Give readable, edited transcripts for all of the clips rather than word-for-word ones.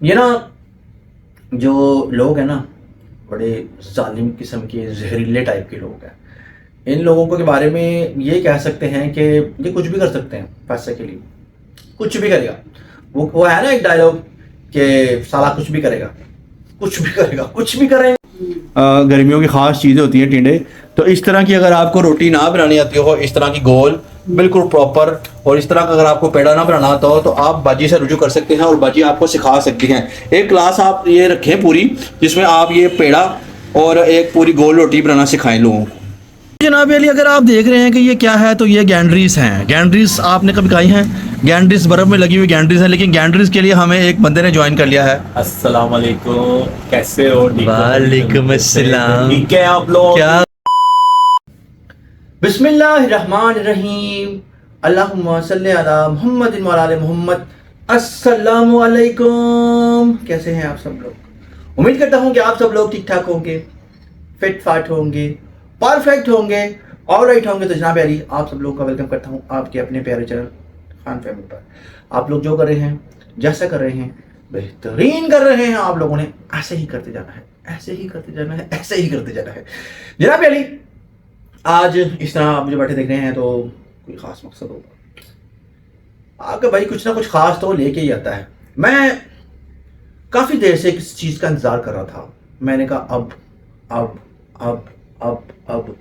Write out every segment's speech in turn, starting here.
ये ना जो लोग हैं ना, बड़े जालिम किस्म के जहरीले टाइप के लोग हैं। इन लोगों को के बारे में ये कह सकते हैं कि ये कुछ भी कर सकते हैं पैसे के लिए, कुछ भी करेगा। वो है ना एक डायलॉग कि साला कुछ भी करेगा, कुछ भी करेगा, कुछ भी करेंगे। गर्मियों की ख़ास चीज़ें होती हैं टिंडे। तो इस तरह की अगर आपको रोटी ना बनानी आती हो, इस तरह की गोल बिल्कुल प्रॉपर, और इस तरह का अगर आपको पेड़ा ना बनाना आता हो तो आप बाजी से रुजू कर सकते हैं और बाजी आपको सिखा सकती हैं। एक क्लास आप ये रखें पूरी, जिसमें आप ये पेड़ा और एक पूरी गोल रोटी बनाना सिखाएं लोगों को। जनाब अली, अगर आप देख रहे हैं कि ये क्या है, तो ये गैंड्रीज हैं। गैंड्रीज आपने कभी खाई हैं? गैंड्रीज बर्फ़ में लगी हुई गैंड्रीज हैं, लेकिन गैंड्रीज के लिए हमें एक बंदे ने ज्वाइन कर लिया है। अस्सलाम वालेकुम, कैसे हो? वालेकुम अस्सलाम। ठीक है आप लोग? क्या? बिस्मिल्लाहिर्रहमानिर्रहीम, अल्लाहुम्मा सल्ली अला मुहम्मद व अला आलि मुहम्मद। अस्सलामु अलैकुम। कैसे हैं आप सब लोग? उम्मीद करता हूँ कि आप सब लोग ठीक ठाक होंगे, फिट फाट होंगे, परफेक्ट होंगे, ऑलराइट होंगे। तो जनाब अली, आप सब लोग का वेलकम करता हूँ आपके अपने प्यारे चैनल खान फैमिली पर। आप लोग जो कर रहे हैं, जैसा कर रहे हैं, बेहतरीन कर रहे हैं। आप लोगों ने ऐसे ही करते जाना है, ऐसे ही करते जाना है, ऐसे ही करते जाना है। जनाब अली, आज इस तरह आप मुझे बैठे देख रहे हैं तो कोई ख़ास मकसद होगा आपका। भाई कुछ ना कुछ ख़ास तो लेके ही आता है। मैं काफ़ी देर से किसी चीज़ का इंतज़ार कर रहा था। मैंने कहा अब अब अब अब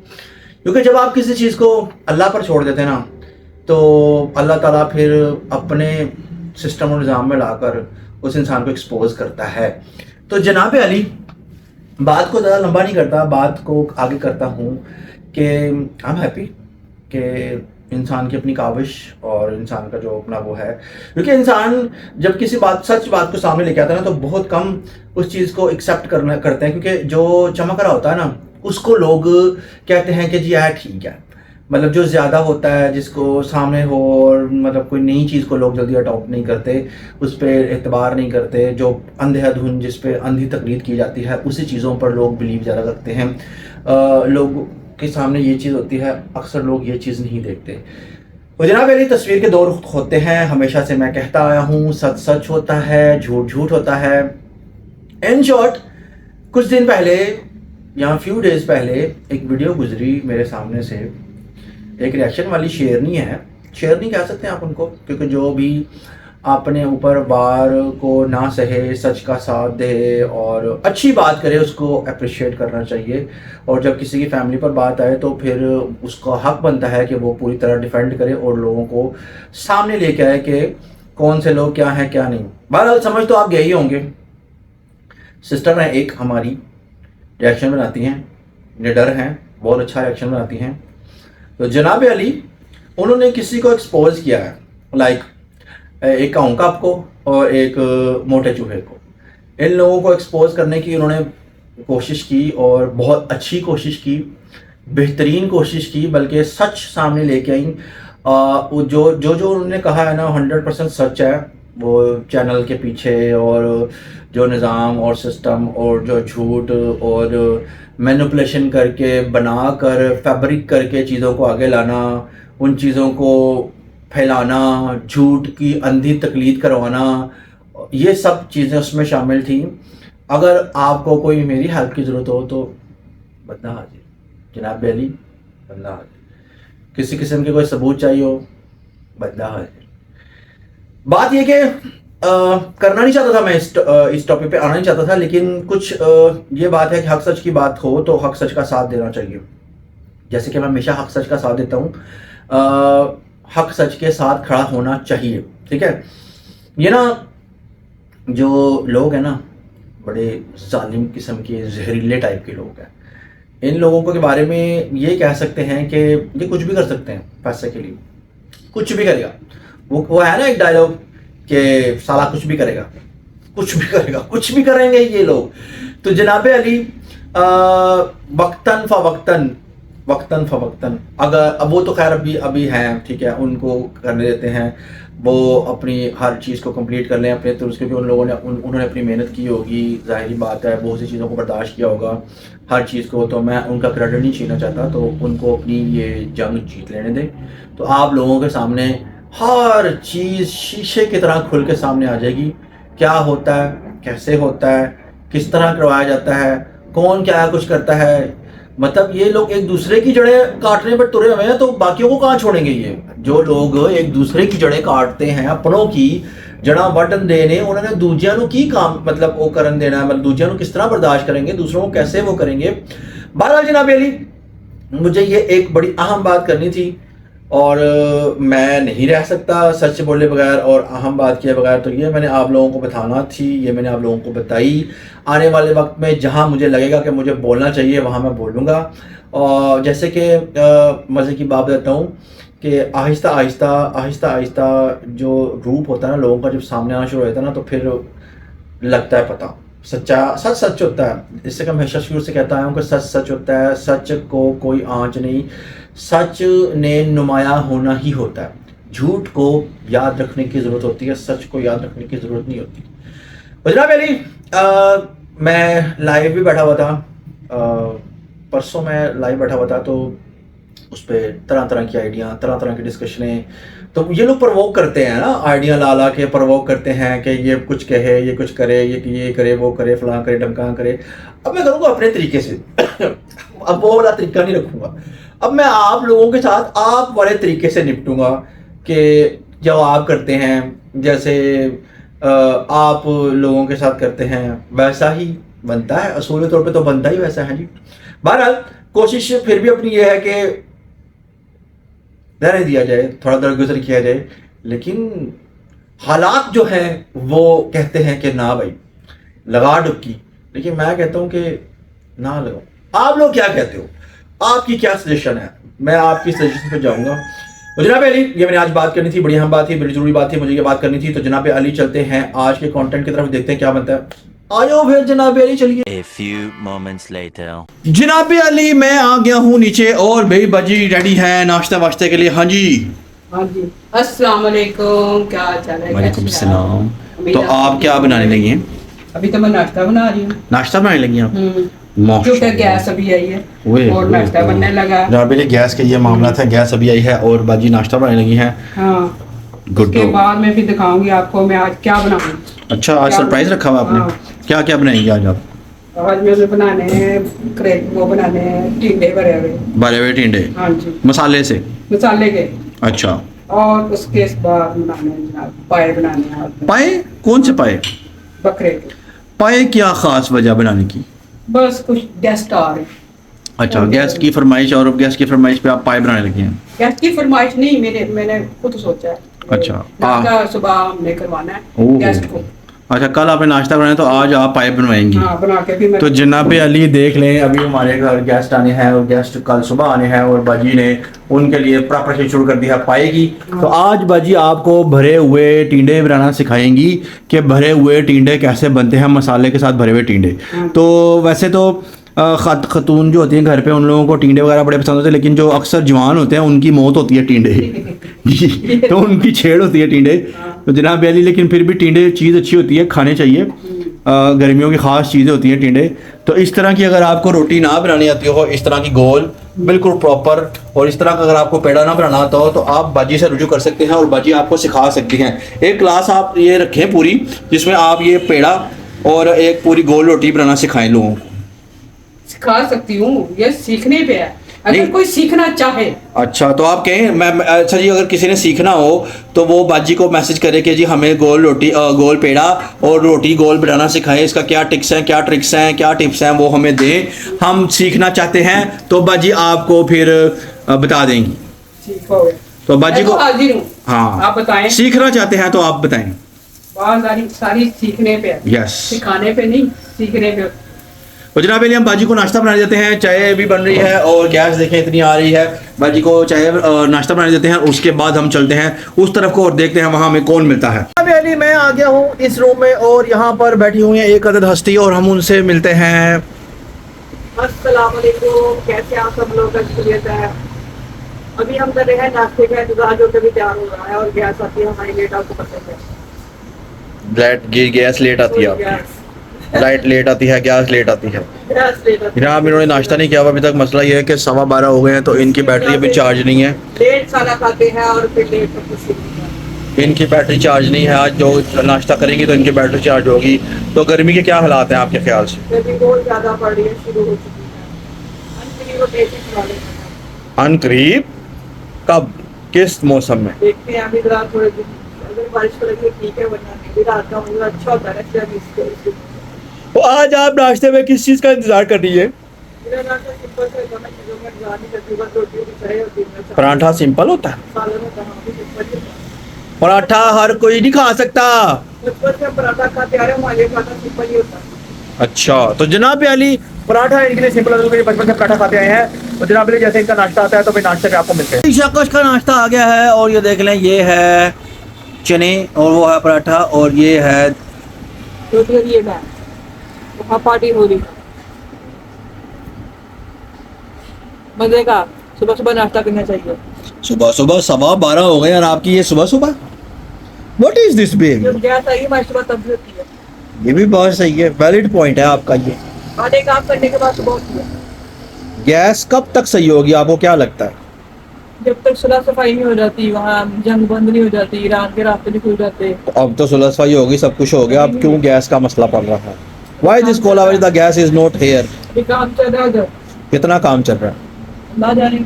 क्योंकि जब आप किसी चीज़ को अल्लाह पर छोड़ देते हैं ना, तो अल्लाह ताला फिर अपने सिस्टम और निज़ाम में लाकर उस इंसान को एक्सपोज करता है। तो जनाब अली, बात को ज़्यादा लंबा नहीं करता, बात को आगे करता हूँ कि आई एम हैप्पी कि इंसान की अपनी काविश और इंसान का जो अपना वो है। क्योंकि इंसान जब किसी सच बात को सामने लेके आता है ना, तो बहुत कम उस चीज़ को एक्सेप्ट करते हैं। क्योंकि जो चमक रहा होता है ना, उसको लोग कहते हैं कि जी यार ठीक है। मतलब जो ज़्यादा होता है, जिसको सामने हो, और मतलब कोई नई चीज़ को लोग जल्दी अडॉप्ट नहीं करते, उस पर एतबार नहीं करते, जो अंधाधुंध जिस पे अंधी तकलीद की जाती है, उसी चीज़ों पर लोग बिलीव ज़्यादा रखते हैं। लोग के सामने ये चीज़ होती है, अक्सर लोग ये चीज़ नहीं देखते। तो जनाब अली, तस्वीर के दो रुख होते हैं। हमेशा से मैं कहता आया हूँ, सच सच होता है, झूठ झूठ होता है। इन शॉर्ट, कुछ दिन पहले या फ्यू डेज पहले एक वीडियो गुजरी मेरे सामने से। एक रिएक्शन वाली शेरनी है, शेरनी कह सकते हैं आप उनको, क्योंकि जो भी अपने ऊपर वार को ना सहे, सच का साथ दे और अच्छी बात करे, उसको अप्रिशिएट करना चाहिए। और जब किसी की फैमिली पर बात आए तो फिर उसका हक बनता है कि वो पूरी तरह डिफेंड करे और लोगों को सामने लेके आए कि कौन से लोग क्या हैं क्या नहीं। बहरहाल समझ तो आप गए ही होंगे। सिस्टर है एक हमारी, रिएक्शन बनाती हैं, निडर हैं, बहुत अच्छा रिएक्शन बनाती हैं। तो जनाब अली, उन्होंने किसी को एक्सपोज किया है, लाइक एक काऊ कप को और एक मोटे चूहे को। इन लोगों को एक्सपोज करने की उन्होंने कोशिश की और बहुत अच्छी कोशिश की, बेहतरीन कोशिश की, बल्कि सच सामने लेके आई। जो जो जो उन्होंने कहा है ना, 100% सच है। वो चैनल के पीछे और जो निज़ाम और सिस्टम और जो झूठ और मैनिपुलेशन करके बनाकर फैब्रिक करके चीज़ों को आगे लाना, उन चीज़ों को फैलाना, झूठ की अंधी तकलीद करवाना, ये सब चीज़ें उसमें शामिल थी। अगर आपको कोई मेरी हेल्प की ज़रूरत हो तो बंदा हाजिर, जनाब अली बंदा हाजिर। किसी किस्म के कोई सबूत चाहिए हो, बंदा हाजिर। बात ये कि करना नहीं चाहता था मैं, इस टॉपिक पे आना नहीं चाहता था, लेकिन कुछ ये बात है कि हक सच की बात हो तो हक सच का साथ देना चाहिए। जैसे कि मैं हमेशा हक सच का साथ देता हूँ, हक सच के साथ खड़ा होना चाहिए, ठीक है। ये ना जो लोग हैं ना, बड़े जालिम किस्म के जहरीले टाइप के लोग हैं। इन लोगों को के बारे में ये कह सकते हैं कि ये कुछ भी कर सकते हैं पैसे के लिए, कुछ भी करेगा। वो है ना एक डायलॉग कि साला कुछ भी करेगा, कुछ भी करेगा, कुछ भी करेंगे ये लोग। तो जनाब अली, वक्तन फ़वक्तन, वक्तन फ़वक्तन, अगर अब वो तो खैर अभी हैं, ठीक है, उनको करने देते हैं, वो अपनी हर चीज़ को कंप्लीट कर लें अपने तरफ से, क्योंकि उन लोगों ने उन्होंने अपनी मेहनत की होगी, ज़ाहिरी बात है, बहुत सी चीज़ों को बर्दाश्त किया होगा, हर चीज़ को। तो मैं उनका क्रेडिट नहीं छीनना चाहता, तो उनको अपनी ये जंग जीत लेने दें। तो आप लोगों के सामने हर चीज़ शीशे की तरह खुल के सामने आ जाएगी, क्या होता है, कैसे होता है, किस तरह करवाया जाता है, कौन क्या कुछ करता है। मतलब ये लोग एक दूसरे की जड़ें काटने पर तुले हुए हैं, तो बाकियों को कहाँ छोड़ेंगे। ये जो लोग एक दूसरे की जड़ें काटते हैं, अपनों की जड़ा वड्डन देने, उन्होंने दूजिया ਨੂੰ की काम मतलब वो करन देना है, मतलब दूजिया ਨੂੰ किस तरह बर्दाश्त करेंगे, दूसरों को कैसे वो करेंगे। बहरहाल जनाब अली, मुझे ये एक बड़ी अहम बात करनी थी और मैं नहीं रह सकता सच बोले बगैर और अहम बात किए बगैर। तो ये मैंने आप लोगों को बताना थी, ये मैंने आप लोगों को बताई। आने वाले वक्त में जहाँ मुझे लगेगा कि मुझे बोलना चाहिए वहाँ मैं बोलूँगा। और जैसे कि मज़े की बात बताता हूँ कि आहिस्ता आहिस्ता जो रूप होता है ना लोगों का, जब सामने आना शुरू होता है ना, तो फिर लगता है पता सच सच होता है। इससे मैं हमेशा शुरू से कहता हूँ कि सच सच होता है, सच को कोई आँच नहीं, सच ने नुमाया होना ही होता है। झूठ को याद रखने की ज़रूरत होती है, सच को याद रखने की ज़रूरत नहीं होती। जनाब अली, मैं लाइव भी बैठा हुआ था, परसों मैं लाइव बैठा हुआ था, तो उस पर तरह तरह की आइडिया, तरह तरह की डिस्कशनें। तो ये लोग प्रवोक करते हैं ना, आइडिया ला ला के प्रवोक करते हैं कि ये कुछ कहे, ये कुछ करे, ये करे, वो करे, फलां करे, ढमकां करे। अब मैं करूँगा अपने तरीके से अब वो वाला तरीका नहीं रखूँगा। अब मैं आप लोगों के साथ आप वाले तरीके से निपटूंगा कि जो आप करते हैं, जैसे आप लोगों के साथ करते हैं वैसा ही बनता है, असूली तौर पे तो बनता ही वैसा है जी। बहरहाल कोशिश फिर भी अपनी ये है कि रहने दिया जाए, थोड़ा दरगुजर किया जाए, लेकिन हालात जो हैं वो कहते हैं कि ना भाई लगा डुबकी, लेकिन मैं कहता हूँ कि ना लगाओ। आप लोग क्या कहते हो, आपकी क्या सजेशन है? मैं आपकी सजेशन पे जाऊंगा। तो जनाब अली, ये मैंने आज बात करनी थी, बड़ी अहम बात थी, बड़ी जरूरी बात थी, मुझे ये बात करनी थी। तो जनाब अली चलते हैं आज के कंटेंट की तरफ, देखते हैं क्या बनता है। आयो फिर जनाब अली चलिए। A few moments later. जनाब अली मैं आ गया हूँ नीचे और भाई बाजी रेडी है नाश्ता वाश्ते के लिए। हाँ जी हाँ जी, अस्सलाम वालेकुम, क्या हाल चाल है? वालेकुम कैसे हैं सलाम। आप? तो आप क्या बनाने लगी हैं? अभी तो मैं नाश्ता बना रही हूँ। नाश्ता बनाने लगी हैं आप? क्योंकि माशाल्लाह। गैस अभी आई है ओए, और ओए, नाश्ता ओए। बनने लगा। जनाब अली गैस का ये मामला था, गैस अभी आई है और बाजी नाश्ता बनाने लगी हैं। हाँ, गुड। उसके बाद मैं भी दिखाऊंगी आपको मैं आज क्या बनाऊँ। अच्छा, आज क्या- सरप्राइज रखा हुआ आपने? हाँ। क्या क्या बनाएंगे आज आप? आज मैंने बनाने हैं वो बनाने हैं टिंडे भरे हुए। भरे हुए टिंडे हाँ जी, मसाले से? मसाले के। अच्छा, और उसके बाद बनाने हैं जनाब पाए बनाने हैं आज में। पाए? कौन से पाए? बकरे के। पाए क्या खास वजह बनाने की? बस कुछ गेस्ट आ रहे हैं। अच्छा, गैस की फरमाइश, और अब गैस की फरमाइश पे आप पाए बनाने लगे हैं? गैस की फरमाइश नहीं, मैंने खुद सोचा है। अच्छा, नाश्ता सुबह हमने करवाना है ओह। गेस्ट को। अच्छा, कल आपने नाश्ता बनाया तो आज आप पाए बनवाएंगी? हाँ, बना के भी मैं तो जनाब अली देख लें, अभी हमारे घर गेस्ट आने हैं और गेस्ट कल सुबह आने हैं और बाजी ने उनके लिए प्रिपरेशन शुरू कर दिया पाए की। तो आज बाजी आपको भरे हुए टिंडे बनाना सिखाएंगी कि भरे हुए टिंडे कैसे बनते हैं, मसाले के साथ भरे हुए टिंडे। तो वैसे तो खतून जो होती हैं घर पे, उन लोगों को टिंडे वगैरह बड़े पसंद होते हैं, लेकिन जो अक्सर जवान होते हैं उनकी मौत होती है टिंडे तो उनकी छेड़ होती है टिंडे। तो जनाब अली, लेकिन फिर भी टिंडे चीज़ अच्छी होती है, खाने चाहिए। गर्मियों की ख़ास चीज़ें होती हैं टिंडे। तो इस तरह की अगर आपको रोटी ना बनानी आती हो, इस तरह की गोल बिल्कुल प्रॉपर, और इस तरह का अगर आपको पेड़ा ना बनाना आता हो, तो आप बाजी से रुजू कर सकते हैं और बाजी आपको सिखा सकती हैं। एक क्लास आप ये रखें पूरी, जिसमें आप ये पेड़ा और एक पूरी गोल रोटी बनाना सिखाएं लोगों को। सिखा सकती हूँ, ये सीखने पे है। नहीं। अगर कोई सीखना चाहे। अच्छा, तो आप कहें अच्छा जी, अगर किसी ने सीखना हो तो वो बाजी को मैसेज करे कि जी हमें गोल रोटी, गोल पेड़ा और रोटी गोल बनाना सिखाएं, इसका क्या टिक्स हैं, क्या ट्रिक्स हैं, क्या टिप्स हैं, वो हमें दें। हम सीखना चाहते हैं तो बाजी आपको फिर बता देंगी। ठीक हो गया तो बाजी मैं को तो हाजिर हूँ। हाँ, आप बताएं। सीखना चाहते हैं तो आप बताएं। बात सारी सीखने पे है। यस। सिखाने पे नहीं, सीखने पे। तो जनाब अली, हम बाजी को नाश्ता बनाने देते हैं। चाय भी बन रही है और गैस देखें इतनी आ रही है। बाजी को चाय नाश्ता बनाने देते हैं, उसके बाद हम चलते हैं उस तरफ को और देखते हैं वहाँ हमें कौन मिलता है। जनाब अली, मैं आ गया हूँ इस रूम में और यहाँ पर बैठी हुई है एक अदद हस्ती और हम उनसे मिलते हैं। अस्सलाम वालेकुम, कैसे आप सब लोग? खैरियत है? अभी हम कर रहे हैं नाश्ते का इंतजार, जो कभी तैयार हो रहा है और गैस आती है हमारी लेट। आपको पता है गैस लेट आती है आपकी, लाइट लेट आती है, गैस लेट आती है। गैस लेट आती है। जनाब इन्होंने नाश्ता नहीं किया हुआ अभी तक। मसला ये है कि 12:15 हो गए हैं तो इनकी बैटरी अभी चार्ज नहीं है। लेट सारा खाते हैं और फिर लेट तक कुछ नहीं होता। इनकी बैटरी चार्ज नहीं है। आज जो नाश्ता करेंगे तो इनकी बैटरी चार्ज होगी। तो गर्मी के क्या हालात हैं आपके ख्याल से? गर्मी बहुत ज़्यादा पड़ रही है, शुरू हो चुकी है। अनकरीब और एसी चला लेंगे। अनकरीब कब, किस मौसम में? देखते हैं अभी रात थोड़े दिन, अगर बारिश पड़ेगी तो ठीक है, वरना नहीं। भी रात का मतलब अच्छा होता है ना इसलिए। तो आज आप नाश्ते में किस चीज़ का इंतजार कर रही है? मेरा नाश्ता सिंपल से होता है, मैं चीज़ों में इंतजार नहीं करती, बस रोटी की चाय होती है। पराठा सिंपल होता है? सालन होता है, हाँ, भी सिंपल ही होता है। पराठा हर कोई नहीं खा सकता। बचपन से हम पराठा खाते आ रहे हैं, हमारे पराठा सिंपल ही होता है। अच्छा, तो जनाब अली पराठा इनके लिए सिंपल है, बचपन से पराठा खाते आए हैं। तो जनाब अली जैसे इनका नाश्ता आता है तो फिर नाश्ते पे आपको मिलते हैं। शाकश का नाश्ता आ गया है और ये देख लें, ये है चने और वो है पराठा और ये है रोटी और ये मैं वहाँ पार्टी हो रही है मजे का। सुबह सुबह नाश्ता करना चाहिए। सुबह सुबह 12:15 हो गए और आपकी ये सुबह सुबह व्हाट इज दिस बेबी? जब गैस आई हमारी सुबह तब भी होती है। ये भी बहुत सही है, वैलिड पॉइंट है आपका। ये आधे काम करने के बाद सुबह होती है। गैस कब तक सही होगी आपको क्या लगता है? जब तक सुलह सफाई नहीं हो जाती, वहाँ जंग बंद नहीं हो जाती, ईरान के रास्ते नहीं खुल जाते। तो अब तो सुलह सफाई होगी, सब कुछ हो गया, अब क्यों गैस का मसला पड़ रहा है? Why this Kolaveri the gas is not here? अभी काम चल रहा है उधर, कितना काम चल रहा है? ना जाने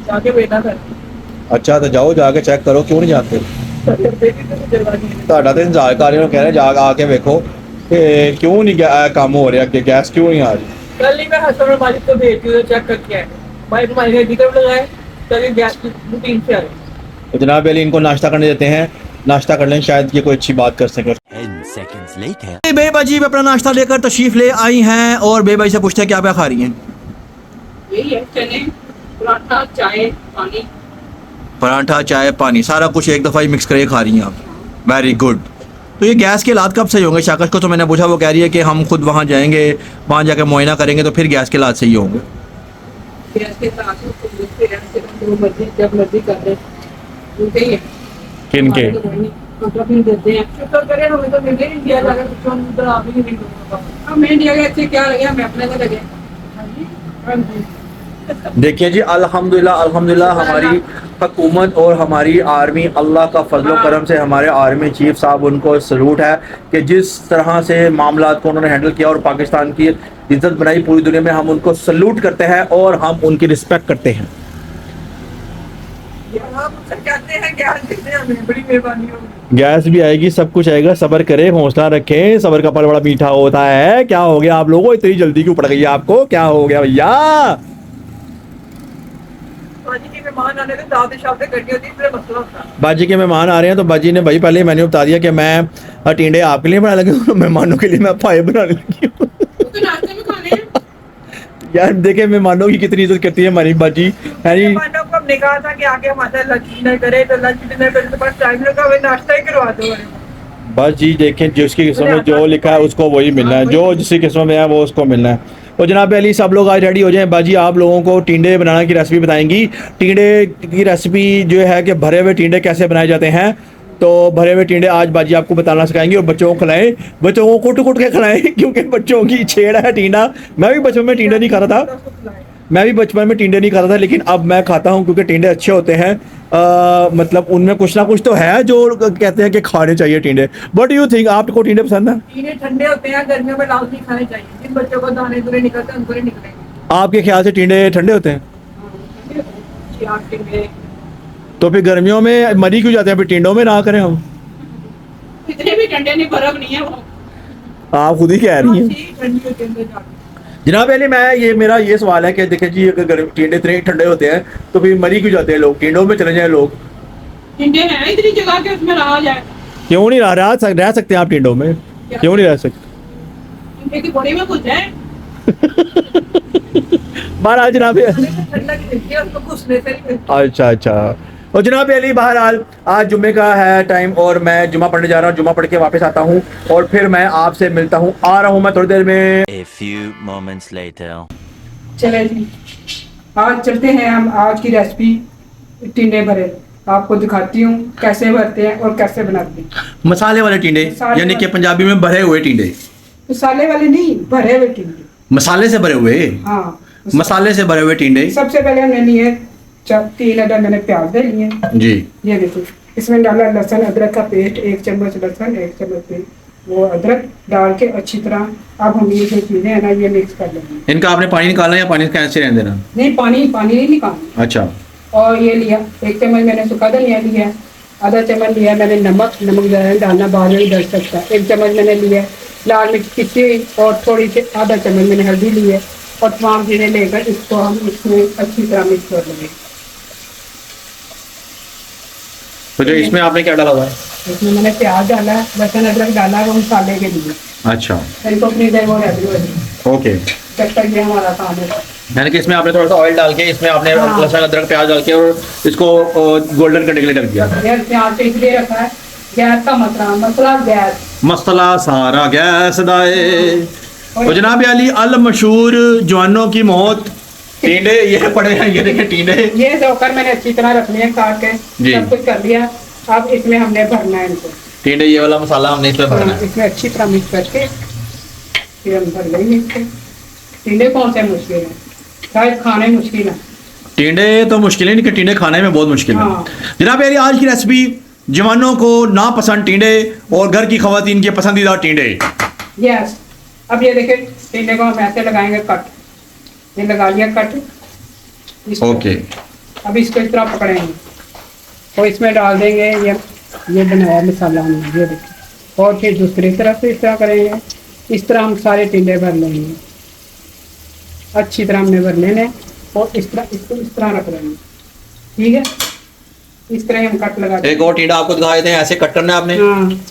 जाके बेटा कर अच्छा, तो जाओ जाके चेक करो, क्यों नहीं जाते? ਤੁਹਾਡਾ ਤੇ ਇੰਤਜ਼ਾਰ ਕਰ ਰਹੇ ਹੋ, कह रहे जा आके देखो कि क्यों नहीं काम हो रहा, कि गैस क्यों नहीं आ रही? कल ही मैं हसन और मालिक को भेजती हूँ, चेक करके आए। भाई हमारे घर की तरफ लगाए तभी गैस की रूटीन से आए। तो जनाब अली इनको नाश्ता करने देते हैं, नाश्ता कर लें, शायद ये कोई अच्छी बात कर सके। 10 seconds later. बेबा जी अपना नाश्ता लेकर तशरीफ ले आई हैं और बेबा से पूछते हैं क्या क्या खा रही हैं? यही है, चने, पराठा, चाय, पानी। पराठा, चाय, पानी, सारा कुछ एक दफ़ा ही मिक्स करके खा रही हैं आप। Very good. तो ये गैस के हालात कब सही होंगे? शाकश को तो मैंने पूछा, वो कह रही है कि हम खुद वहाँ जाएंगे, वहाँ जाकर मुआयना करेंगे तो फिर गैस के हालात सही होंगे। गैस के साथ जो मर्जी जब मर्जी कर ले, उनके ही है। किनके? हमारे तो कोई नहीं, मतलब नहीं देते हैं। शुक्र करें, हमें तो मिल ही नहीं दिया जाकर कुछ, हम उधर आप ही नहीं मिल। हमें इंडिया के अच्छे क्या लगे, हमें अपने को लगे। हाँ जी, हाँ जी। देखिए जी, अल्हम्दुलिल्लाह अल्हम्दुलिल्लाह हमारी हुकूमत और हमारी आर्मी, अल्लाह का फजल व करम से हमारे आर्मी चीफ साहब, उनको सलूट है कि जिस तरह से मामलात को उन्होंने हैंडल किया और पाकिस्तान की इज्जत बनाई पूरी दुनिया में, हम उनको सलूट करते हैं और हम उनकी रिस्पेक्ट करते हैं। गैस भी आएगी, सब कुछ आएगा, सब्र करें, हौसला रखें, सब्र का फल बड़ा मीठा होता है। क्या हो गया आप लोगों, इतनी जल्दी क्यों पड़ गई आपको, क्या हो गया भैया? बाजी के मेहमान आने से दावत शावत करनी होती है, इसलिए मसला होता है। बाजी के मेहमान आ रहे हैं तो बाजी ने भाई पहले मैंने बता दिया कि मैं टिंडे आपके लिए बनाने लगी हूँ, मेहमानों के लिए मैं पाए बनाने लगी हूँ। तो नाश्ते में खाने हैं। यार देखे मेहमानों की कितनी इज्जत करती है हमारी बाजी, है नी? मेहमानों को हमने कहा था कि आके हमारे साथ लंच डिनर करे, तो लंच डिनर करने के बाद टाइम लगा, वे नाश्ता ही करवा दो। बस जी देखें, जिसकी किस्मत में जो लिखा है उसको वही मिलना है, जो जिसकी किस्मत में है वो उसको मिलना है। तो जनाब अली सब लोग आज रेडी हो जाएं, बाजी आप लोगों को टिंडे बनाने की रेसिपी बताएंगी। टिंडे की रेसिपी जो है कि भरे हुए टिंडे कैसे बनाए जाते हैं, तो भरे हुए टिंडे आज बाजी आपको बताना सिखाएंगे। और बच्चों को खिलाएं, बच्चों को कुट कुट के खिलाएं, क्योंकि बच्चों की छेड़ है टिंडा। मैं भी बचपन में टिंडे नहीं खाता था, मैं भी बचपन में टिंडे नहीं खाता था, लेकिन अब मैं खाता हूँ क्योंकि टिंडे अच्छे होते हैं। मतलब उनमें कुछ ना कुछ तो है जो कहते हैं कि खाने चाहिए टिंडे। व्हाट डू यू थिंक, आपको टिंडे पसंद है? टिंडे ठंडे होते हैं, गर्मियों में लाजमी खाने चाहिए। जिन बच्चों को दाने दूरे निकलते हैं उनको नहीं निकलेंगे। आपके ख्याल से टिंडे ठंडे होते हैं? टिंडे तो फिर गर्मियों में मरी क्यों जाते हैं, फिर टिंडों में ना करें हम? इतने भी ठंडे नहीं, बर्फ नहीं है वो। आप खुद ही कह रही हैं। ठंडी होती है अंदर जाके। जनाब अली मेरा ये सवाल है कि देखिए जी, अगर टिंडे इतने ठंडे होते हैं तो फिर मरी क्यों जाते हैं लोग, टिंडों में चले जाए लोग? टिंडे हैं इतनी जगह के, उसमें रहा जाए। क्यों नहीं रह सकते आप टिंडों में, क्यों नहीं रह सकते? टिंडे की बॉडी में कुछ है। बहरहाल जनाब, ठंडा की मिलती है, उसको घुसने से नहीं मिलती। अच्छा। और जनाब अली बहरहाल आज जुम्मे का है टाइम और मैं जुम्मा पढ़ने जा रहा हूँ, जुम्मा पढ़ के वापस आता हूँ और फिर मैं आपसे मिलता हूँ, आ रहा हूँ मैं थोड़ी देर में। A few moments later. चले जी, आज चलते हैं हम आज की रेसिपी टिंडे भरे। आपको दिखाती हूँ कैसे भरते हैं और कैसे बनाते हैं। मसाले वाले टिंडे, यानी कि पंजाबी में भरे हुए टिंडे। मसाले वाले नहीं, भरे हुए टिंडे। मसाले से भरे हुए? हाँ, मसाले से भरे हुए टिंडे। सबसे पहले हमने लिए 3 अदद मैंने प्याज ले लिए जी। ये देखो, इसमें डाला लहसुन अदरक का पेस्ट, 1 चम्मच लहसुन, 1 चम्मच वो अदरक डाल के अच्छी तरह अब हम ये जो चीज़ें हैं ना ये मिक्स कर लेंगे। इनका आपने पानी निकालना है या पानी कैसे रहने देना? नहीं, पानी नहीं निकालना। अच्छा। और ये लिया 1 चम्मच मैंने सूखा धनिया लिया, आधा चम्मच लिया मैंने नमक ज़्यादा डालना बाद में डल सकता है। 1 चम्मच मैंने लिया लाल मिर्च पिसी हुई और थोड़ी सी आधा चम्मच मैंने हल्दी ली है और तमाम चीज़ें लेकर इसको हम इसमें अच्छी तरह मिक्स कर लेंगे। तो जो इसमें आपने क्या डाला हुआ है? इसमें मैंने प्याज डाला, लहसुन अदरक डाला वो मसाले के लिए। अच्छा, इनको अपनी देर वो रेडी हो जाए ओके। जब तक ये हमारा काम है। यानी कि इसमें आपने थोड़ा सा ऑयल डाल के इसमें आपने हाँ। लहसुन अदरक प्याज डाल के और इसको गोल्डन करने के लिए रख दिया। गैस प्याज पे इसलिए रखा है, गैस का मसला गैस मसला सारा गैस दाए। तो जनाब अली अल मशहूर जवानों की मौत, टींडे ये पड़े हैं, ये देखें टींडे। ये धोकर मैंने अच्छी तरह रख लिया काट के, जी। सब कुछ कर लिया। अब इसमें हमने भरना है इनको। टींडे ये वाला मसाला हमने इसमें भरना है। इसमें अच्छी तरह मिक्स करके फिर हम भर लेंगे इसको। टींडे कौन से मुश्किल है, शायद खाने मुश्किल है। टींडे तो मुश्किल है नहीं, टींडे खाने में बहुत मुश्किल है। हाँ। जनाब अली आज की रेसिपी जवानों को नापसंद टींडे और घर की खवातीन के पसंदीदा टींडे। यस, अब ये देखिए टींडे को हम ऐसे लगाएंगे कट, ये लगा लिया कट इसको। ओके। अब इसको इस तरह पकड़ेंगे और इसमें डाल देंगे ये बनाया मसाला हमने, ये देखिए। और फिर दूसरी तरफ से इस तरह करेंगे, इस तरह हम सारे टींडे भर लेंगे। अच्छी तरह हमने भर लेने और इस तरह इसको इस तरह रख लेंगे, ठीक है। इस तरह हम कट लगा एक और टींडा आपको दिखाए थे, ऐसे कट करना है आपने। हाँ,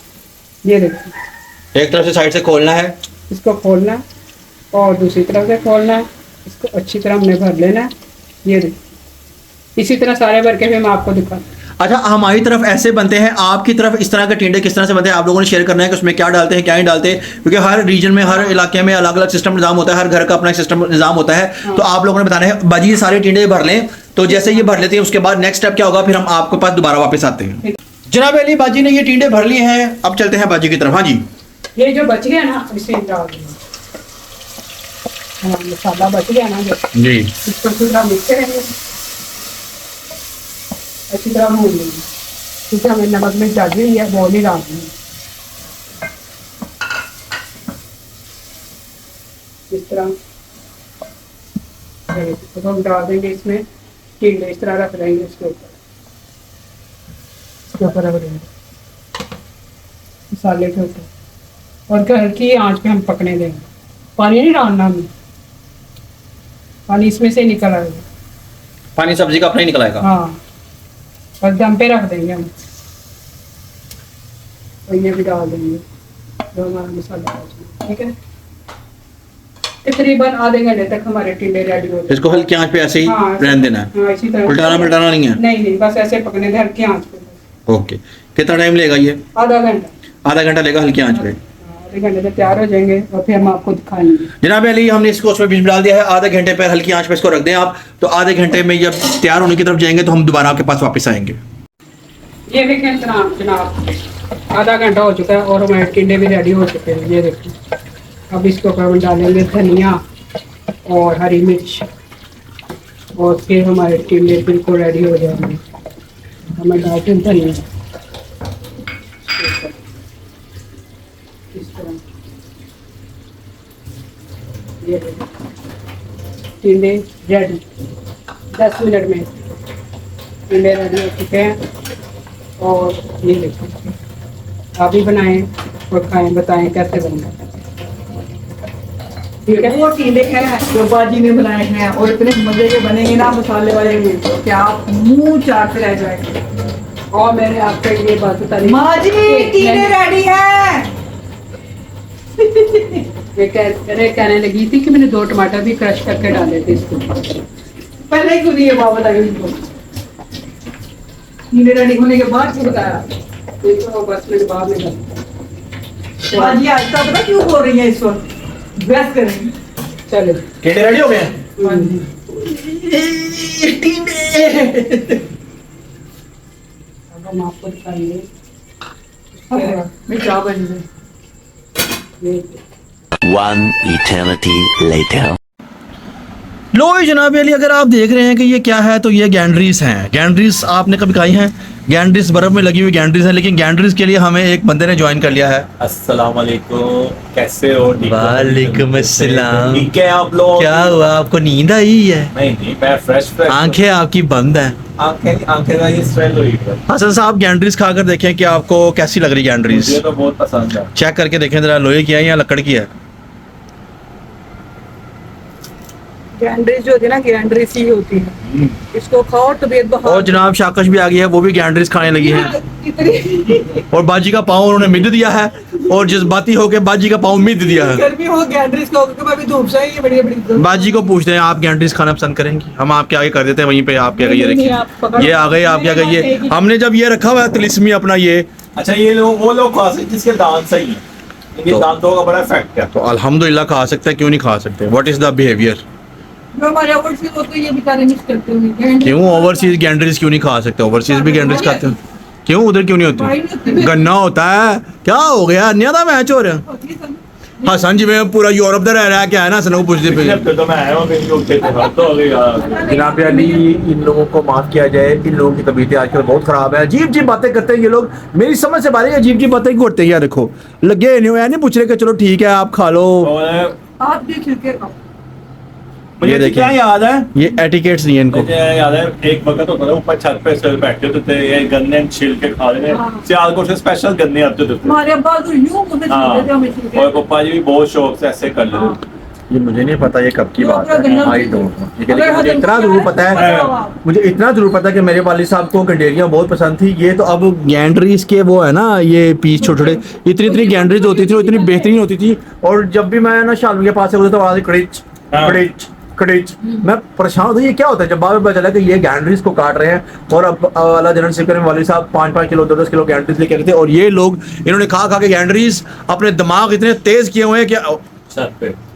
ये देखिए एक तरफ से साइड से खोलना है, इसको खोलना है और दूसरी तरफ से खोलना है। इसको अच्छी तरह हमने भर लेना है, ये देखिए। इसी तरह सारे भर के भी मैं आपको दिखा। अच्छा, हमारी तरफ ऐसे बनते हैं, आपकी तरफ इस तरह के टींडे किस तरह से बनते हैं आप लोगों ने शेयर करना है कि उसमें क्या डालते हैं क्या नहीं डालते, क्योंकि हर रीजन में हर इलाके में अलग अलग सिस्टम निज़ाम होता है, हर घर का अपना सिस्टम निज़ाम होता है। तो आप लोगों ने बताना है। बाजी ये सारे टींडे भर लें, तो जैसे ये भर लेते हैं उसके बाद नेक्स्ट स्टेप क्या होगा, फिर हम आपके पास दोबारा वापस आते हैं। जनाब अली बाजी ने ये टींडे भर लिए हैं, अब चलते हैं बाजी की तरफ। हाँ जी, ये जो बच गया ना इसे डाल देंगे। हाँ, मसाला बच गया ना जो, जी। इसको अच्छी तरह मिक्स करेंगे, अच्छी तरह भून लेंगे। ठीक है, हमें नमक मिर्च डाल दी है, वो नहीं डाल देंगे। इस तरह तो हम डाल देंगे इसमें टींडे, इस तरह रख देंगे इसके ऊपर, इसके ऊपर रख देंगे मसाले के ऊपर और हल्की आंच पे हम पकने देंगे। पानी नहीं डालना हमें, पानी इसमें से निकल आएगा। पानी सब्जी का अपना ही निकल आएगा। हाँ, और दम पे रख देंगे हम और ये भी डाल देंगे जो हमारा मसाला है, ठीक है। तकरीबन आधे घंटे तक हमारे टींडे रेडी हो जाएंगे। इसको हल्की आंच पे ऐसे ही हाँ, रहने देना है, हाँ, इसी तरह उल्टाना पलटाना नहीं है। नहीं, बस ऐसे पकने दे हल्की आंच पे। ओके, कितना टाइम लेगा ये? आधा घंटा। आधा घंटा लेगा हल्की आंच पे। आधे घंटे में तैयार हो जाएंगे और फिर हम आपको दिखाएंगे। जनाब अली हमने इसको उसमें बीच में डाल दिया है, आधे घंटे पर हल्की आंच पे इसको रख दें आप, तो आधे घंटे में जब तैयार होने की तरफ जाएंगे तो हम दोबारा आपके पास वापस आएंगे। ये देखें जनाब आधा घंटा हो चुका है और हमारे टिंडे भी रेडी हो चुके हैं, ये देखिए। अब इसके ऊपर हम डालेंगे धनिया और हरी मिर्च और फिर हमारे टिंडे बिल्कुल रेडी हो जाएंगे। हमें डालते हैं धनिया इस तरह, ये देखिए टिंडे रेडी। 10 मिनट में टिंडे रेडी हो चुके हैं और ये देखिए आप भी बनाएं और खाएं, बताएं कैसे बने। ठीक है, वो टीले हैं जो बाजी ने बनाए हैं और इतने मजे के बनेंगे ना मसाले वाले भी, तो क्या आप मुंह चाटते रह जाएंगे। और मैंने आपको ये बात बताई, माँ जी टीले रेडी है। कहने लगी थी कि मैंने 2 टमाटर भी क्रश करके डाले थे इसको। पहले ही क्यों ये बात बताई उनको, टीले रेडी होने के बाद क्यों बताया? तो बस मैंने बाद में डाला। माँ जी आज तक पता क्यों हो रही है इस वक्त, बहस करेंगे। चलो टिंडे रेडी हो गए हैं? हाँ जी। टीले अब हम आपको दिखाएंगे मैं क्या बन गई। ये One eternity later. लो जनाब अली, अगर आप देख रहे हैं कि ये क्या है तो ये गैंड्रीज हैं। गैंड्रीज आपने कभी खाई हैं? गैंड्रिस बर्फ में लगी हुई गैंड्रिस है, लेकिन गैंड्रिस के लिए हमें एक बंदे ने ज्वाइन कर लिया है। अस्सलाम वालेकुम, कैसे हो? ठीक हो? वालेकुम अस्सलाम। ठीक है आप लोग? क्या हुआ, आपको नींद आई है? नहीं मैं फ्रेश आंखें आपकी बंद हैं। आंखें का ये स्वेल हुई है। हसन साहब गैंड्रिस खाकर देखें कि आपको कैसी लग रही है गैंड्रिस। मुझे तो बहुत पसंद है। चेक करके देखें जरा, लोहे की है या लकड़ की है। गैंड्रिस जो होती है ना, गैंड्रिस ही होती है। इसको खाओ तबीयत बहार। और जनाब शाकश भी आ गई है, वो भी गैंड्रिस खाने लगी है। इतनी और बाजी का पाँव उन्होंने मिद दिया है, और जज्बाती होकर बाजी का पाँव मिद दिया है। गर्मी हो गैंड्रिस खाओगे तो मैं भी धूप से ही बड़ी बड़ी। बाजी को पूछते हैं आप गैंड्रिस खाना पसंद करेंगी? हम आपके आगे कर देते हैं, वहीं पे आप क्या नहीं, देखिए, आप पकड़- ये आ गए आप क्या कहिए। हमने जब ये रखा हुआ है तिलिस्मी अपना ये, अच्छा ये लोग वो लोग खा सकते जिसके दांत सही है, इनके तो- दांतों का बड़ा इफेक्ट है। तो अल्हम्दुलिल्लाह खा सकते हैं, क्यों नहीं खा सकते? What is the behaviour? जो हमारे ओवरसीज होते हैं ये बेचारे मिस करते होंगे। क्यों ओवरसीज गैंड्रिस क्यों नहीं खा सकते? ओवरसीज भी गैंड्रिस खाते हैं, क्यों उधर क्यों नहीं होती? गन्ना होता है, क्या हो गया? अन्य था मैच हो रहा। हसन जी में पूरा यूरोप का रह रहा है, क्या है ना, हसन को पूछते पिछले हफ्ते तो मैं आया हूँ, मेरी लोग थे तो हो गई यार। जनाब अली, इन लोगों को माफ किया जाए, इन लोगों की तबीयतें आजकल बहुत खराब है। अजीब अजीब बातें करते हैं ये लोग, मेरी समझ से बाहर अजीब अजीब बातें करते हैं यार। देखो लगे नहीं पूछ रहे कि चलो ठीक है आप खा लो। और आप भी छिलके खाओ। मुझे देखिए। क्या याद है, ये एटिकेट्स नहीं है इनको। मुझे याद है एक वक्त होता था ऊपर छत पे सिर बैठते होते थे, ये गन्ने छिल के खा रहे थे। हाँ। सियालकोट से स्पेशल गन्ने आते थे। हमारे अब्बा तो यूं मुझे हाँ, छिलके थे, हमें छिलके। और पप्पा जी भी बहुत शौक से ऐसे कर लेते हाँ। थे। ये मुझे नहीं पता ये कब की ये बात पूरा गन्ना है, आई भी- डोंट नो। अगर लेकिन मुझे हजम इतना किया जरूर है, पता तो है, बताओ आप। मुझे इतना जरूर पता है कि मेरे वालिद साहब को गंडेरियां बहुत पसंद थी। ये तो अब गैंड्रीज के वो है ना, ये पीस छोटे छोटे, इतनी इतनी गैंड्रीज होती थी, वो इतनी बेहतरीन होती थी। और जब भी मैं ना शालू के पास से होता तो आवाज कड़िच हाँ। कड़िच कड़िच, मैं परेशान होता ये क्या होता है। जब बाद में पता चला कि ये गैंड्रीज को काट रहे हैं, और अब अल्लाह जनरल सिकर में वालिद साहब 5-5 किलो 10-10 किलो गैंड्रीज लेके आते थे। और ये लोग इन्होंने खा खा के गैंड्रीज अपने दिमाग इतने तेज किए हुए हैं कि छत पे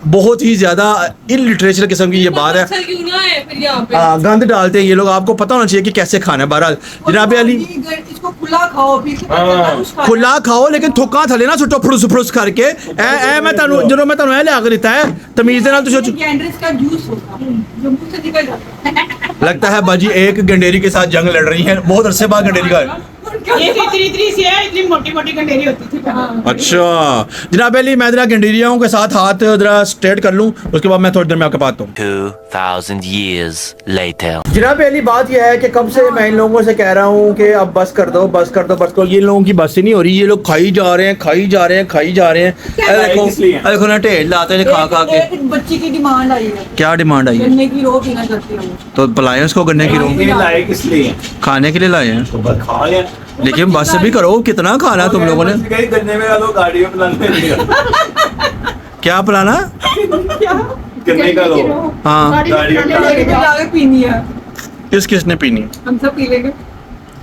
बहुत ही ज्यादा इलिटरेचर किस्म की ये बात है। अच्छा क्यों ना है फिर यहाँ पे? गंद डालते हैं ये लोग, आपको पता होना चाहिए कि कैसे खाना है। बहरहाल जनाब अली, इसको खुला खाओ फिर हाँ। खुला खाओ लेकिन थुक्का थले ना सुटो फुरुस फुरुस करके। ए मैं तनु जो मैं तनु ए लिया के दिता है तमीज दे नाल तुसी। गैंड्रिस का जूस होता है जो मुंह से निकल जाता है। लगता है बाजी एक गंडेरी के साथ जंग लड़ रही है, बहुत अरसे बाद गंडेरी का। ये इतनी सी है, इतनी मोटी मोटी गंडेरी होती थी पहले। अच्छा जनाब अली, मैं जरा गंडेरियाओं के साथ हाथ जरा स्ट्रेट कर लूं, उसके बाद मैं थोड़ी देर में आपके पास आता हूँ। 2000 years later. जनाब अली, बात यह है कि कब से मैं इन लोगों से कह रहा हूँ कि अब बस कर दो बस कर दो बस करो। ये लोगों की बस ही नहीं हो रही, ये लोग खाई जा रहे हैं खाई जा रहे हैं खाई जा रहे हैं। देखो देखो ना ढेर लाते हैं खा खा के। एक बच्ची की डिमांड आई है, क्या डिमांड आई है? गन्ने की रो पीना चाहती है वो। तो बुलाए उसको गन्ने की ये रो, लाए किस लिए? खाने के लिए लाए हैं। तो बस खा लिया। लेकिन बस भी करो, कितना खाना है तुम लोगों ने? कहीं गन्ने में लो, गाड़ियों में लाने क्या पिलाना? गन्ने का लो। हाँ, गाड़ियों में लेके जाके पीनी है, किस किसने पीनी? हम सब पी लेंगे।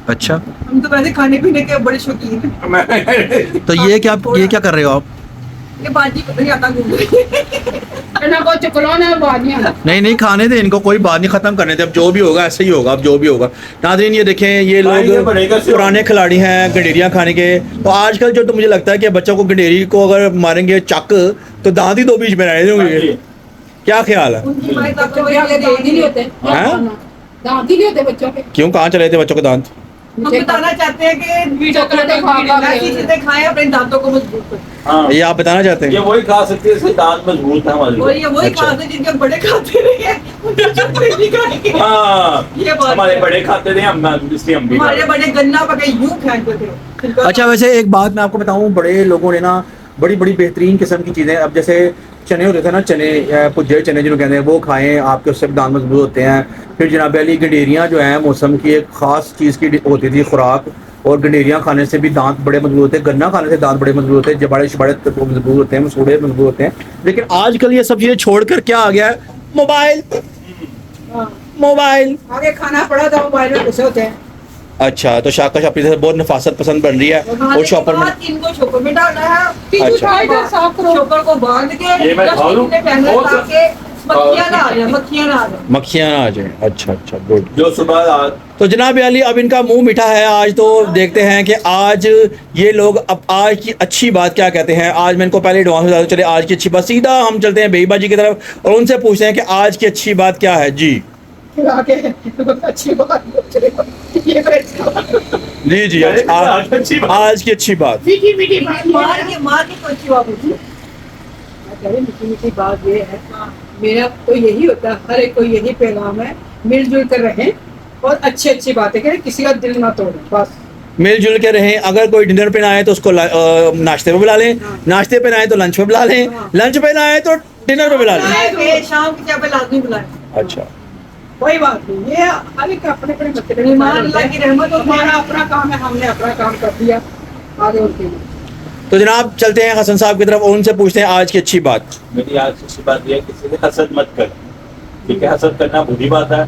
अच्छा, हम तो वैसे खाने पीने के बड़े शौकीन हैं। मैं तो ये क्या कर रहे हो आप? ये बाजी को नहीं आता घूम ना को चुकलो ना बाजियां। नहीं खाने दे इनको, कोई बात नहीं, खत्म करने दे। अब जो भी होगा ऐसे ही होगा, अब जो भी होगा। नाज़रीन ये देखें, ये भाई, ये लोग बढ़ेगा से- पुराने खिलाड़ी हैं गंडेरियाँ खाने के। तो आजकल जो तो मुझे लगता है कि बच्चों को गंडेरी को अगर मारेंगे चक तो दांत ही दो बीच में रह जाएंगे। क्या ख्याल है? उनकी माई तक बच्चों के यहाँ दांत ही नहीं होते। हैं? दांत ही नहीं होते बच्चों के। क्यों, कहाँ चले थे बच्चों के दांत? हम बताना चाहते हैं कि चॉकलेटें खा खा के। ऐसी चीजें खाएं अपने दांतों को मजबूत करें। हाँ, ये आप बताना चाहते ये हैं? वही खा सकते हैं, इसके दांत मजबूत है हमारे। वही अच्छा। खाते जिनके बड़े खाते रहे हैं, उनके छोटे नहीं खाएंगे। हाँ, ये बात हमारे है। बड़े खाते थे, हम इसलिए हम भी खा हमारे रहे हैं। बड़े गन्ना पके यूं फेंकते थे। उनका- अच्छा, वैसे एक बात मैं आपको बताऊं, बड़े लोगों ने ना बड़ी बड़ी बेहतरीन किस्म की चीज़ें, अब जैसे चने होते थे ना, चने पुज्जे चने जिन्होंने कहते हैं, वो खाएं, आपके उससे भी दांत मजबूत होते हैं। फिर जनाब अली, गंडेरियाँ जो हैं मौसम की एक ख़ास चीज़ की होती थी खुराक, और गंडेरियाँ खाने से भी दांत बड़े मजबूत होते हैं, गन्ना खाने से दांत बड़े मजबूत होते हैं, जबाड़े शबाड़े मजबूत होते हैं, मसूड़े मजबूत होते हैं। लेकिन आजकल ये सब चीज़ें छोड़कर क्या आ गया है? Mobile mobile. आगे खाना पड़ा था, मोबाइल में घुसे होते हैं। अच्छा, तो शाका शापी से बहुत नफासत पसंद बन रही है, और शॉपर में इनको शोकर में डालना है। अच्छा। साफ करो। शोकर को बांध के ये मैं खा लूं? बहुत मक्खियां ना आ जाए, मक्खियां ना आ जाए। मक्खियाँ ना आ जाए। अच्छा अच्छा, गुड। जो सुबह तो जनाब अली, अब इनका मुंह मीठा है आज, तो देखते हैं कि आज ये लोग अब आज की अच्छी बात क्या कहते हैं। आज मैं इनको पहले एडवांस बता दूं, चले आज की अच्छी बात, सीधा हम चलते हैं बेईबाजी की तरफ और उनसे पूछते हैं कि आज की अच्छी बात क्या है। जी खिला के अच्छी बात ये तो इसका जी जी अच्छी बात। आज की अच्छी बात। मीठी मीठी बात मार के तो अच्छी बात होती है। मीठी मीठी बात ये है, मेरा तो यही होता है, हर एक को यही पैगाम है, मिलजुल कर रहें और अच्छी अच्छी बातें करें, किसी का दिल ना तोड़ें, बस। मिलजुल के रहें। अगर कोई डिनर पे ना आए तो उसको नाश्ते पे बुला लें, नाश्ते पे ना आए तो लंच पे बुला लें, लंच पे ना आए तो डिनर पे बुला लें। शाम की चाय पे लाजमी बुलाएं। अच्छा, कोई बात नहीं, ये हर एक अपने अपने बच्चे मेहमान अल्लाह की रहमत और हमारा अपना काम है, हमने अपना काम कर दिया, आगे उनके लिए। तो जनाब चलते हैं हसन साहब की तरफ और उनसे पूछते हैं आज की अच्छी बात। मेरी आज अच्छी बात यह है, किसी से हसद मत कर, ठीक है? हसद करना बुरी बात है।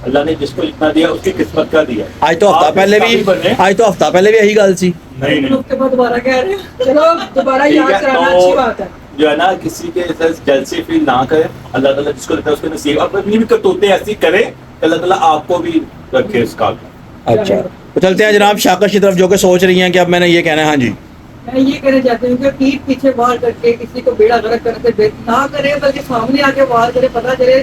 अल्लाह ने जिसको जितना दिया उसकी किस्मत का दिया। आज तो हफ्ता आप पहले इस काबिल बने। भी आज तो हफ्ता पहले भी यही गल सी। नहीं नहीं, उसके बाद दोबारा कह रहे हैं। चलो दोबारा ठीक याद है, कराना तो अच्छी बात है। जो है ना, किसी के साथ जलसे फील ना करे। अल्लाह ताला जिसको देता है उसके नसीब। आप अपनी भी करतूतें ऐसी करें, अल्लाह ताला आपको भी रखे इस काल में। अच्छा, तो चलते हैं जनाब शाकश की तरफ, जो कि सोच रही हैं कि अब मैंने ये कहना है। हाँ जी, मैं ये कहना चाहती हूँ कि पीठ पीछे वार करके किसी को बेड़ा गर्क करके ना करे, बल्कि सामने आके वार करे, पता चले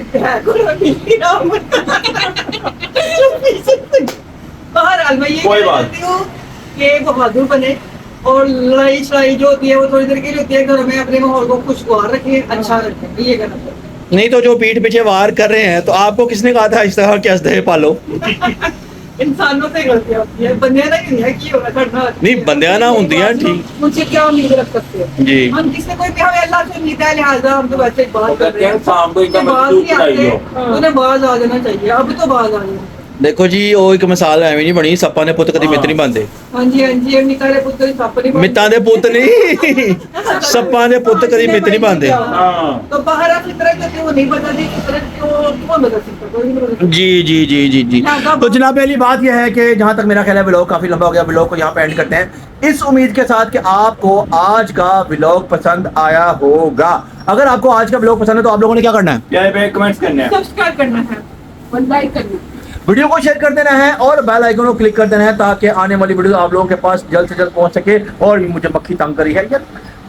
बहरहाल मैं ये कोई कहना बात चाहती हूँ कि बहादुर बने और लड़ाई शड़ाई जो होती है वो थोड़ी देर के लिए होती है। घर में अपने माहौल को खुशगवार रखें, अच्छा रखें, ये कहना चाहती हूँ। नहीं तो जो पीठ पीछे वार कर रहे हैं, तो आपको किसने कहा था इस तरह के असदहे पालो? इंसानों से गलतियां होती है, बंदियां ना नहीं है कि होना करना। नहीं, बंदियां ना होंदियां, ठीक। मुझे क्या उम्मीद रख सकते हैं जी। हम किससे कोई भी, हमें अल्लाह से उम्मीद है, लिहाजा हम तो वैसे ही बात कर रहे हैं। शाम को इतना बाज मजबूत नहीं आते, बनाइयो। उन्हें बाज आ जाना चाहिए, अब तो बाज आ जाना। देखो जी, वो एक मिसाल ਐਵੇਂ ਨਹੀਂ ਬਣੀ, ਸੱਪਾਂ ਦੇ ਪੁੱਤ ਕਦੀ ਮਿੱਤ ਨਹੀਂ ਬਣਦੇ। हाँ जी हाँ जी, निका दे पुत्तर दी सप्प नहीं बनदी। ਮਿੱਤਾਂ ਦੇ ਪੁੱਤ ਨਹੀਂ, ਸੱਪਾਂ ਦੇ ਪੁੱਤ कदी ਮਿੱਤ नहीं ਬਣਦੇ। हाँ, तो बाहर आप इस तरह करते वो नहीं बदलती, इस तरह क्यों कौन बदल सकता, कोई नहीं बदल जी जी जी जी जी। तो जनाब पहली बात यह है कि जहाँ तक मेरा ख्याल है व्लॉग काफ़ी लंबा हो गया, व्लॉग को यहाँ पे एंड करते हैं इस उम्मीद के साथ कि आपको आज का व्लॉग पसंद आया होगा। अगर आपको आज का व्लॉग पसंद है तो आप लोगों ने क्या करना है? प्यारे प्यारे कमेंट्स करने हैं। सब्सक्राइब करना है और लाइक करना है। वीडियो को शेयर कर देना है और बेल आइकन को क्लिक कर देना है ताकि आने वाली वीडियो आप लोगों के पास जल्द से जल्द पहुंच सके। और मुझे मक्खी तंग करी है यार,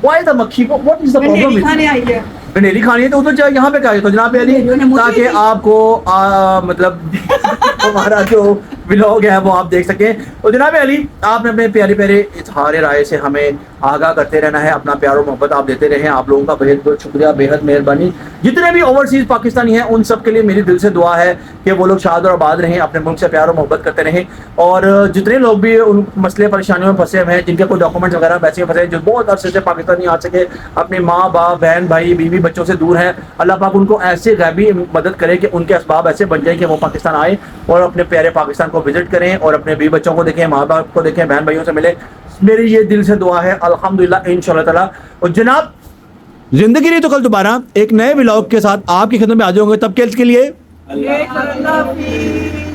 व्हाई द मक्खी को, व्हाट इज द प्रॉब्लम? खाने आई है गंडेली खानी है तो उधर जाए, यहाँ पे क्या है? तो जनाब अली, ताकि आपको मतलब हमारा जो व्लॉग है वो आप देख सकें। और जनाब अली, आपने अपने प्यारे प्यारे इज़हार राय से हमें आगाह करते रहना है, अपना प्यार और मोहब्बत आप देते रहें। आप लोगों का बेहद बहुत शुक्रिया, बेहद मेहरबानी। जितने भी ओवरसीज़ पाकिस्तानी हैं उन सब के लिए मेरी दिल से दुआ है कि वो लोग शाद और आबाद रहें, अपने मुल्क से प्यार और मोहब्बत करते रहें। और जितने लोग भी उन मसले परेशानियों में फंसे हुए हैं, जिनके कोई डॉक्यूमेंट्स वगैरह वैसे फंसे हैं, जो बहुत अरसे से पाकिस्तान नहीं आ सके, अपने माँ बाप बहन भाई बीवी बच्चों से दूर हैं, अल्लाह पाक उनको ऐसे गैबी मदद करे कि उनके असबाब ऐसे बन जाए कि वो पाकिस्तान आए और अपने प्यारे पाकिस्तान को विजिट करें और अपने बीवी बच्चों को देखें, माँ बाप को देखें, बहन भाइयों से मिले। मेरी ये दिल से दुआ है, अल्हम्दुलिल्लाह इंशाअल्लाह ताला। और जनाब जिंदगी नहीं तो कल दोबारा एक नए व्लॉग के साथ आपकी खिदमत में आ जाऊंगे, तब के लिए अल्लाह अल्लाह हाफिज़।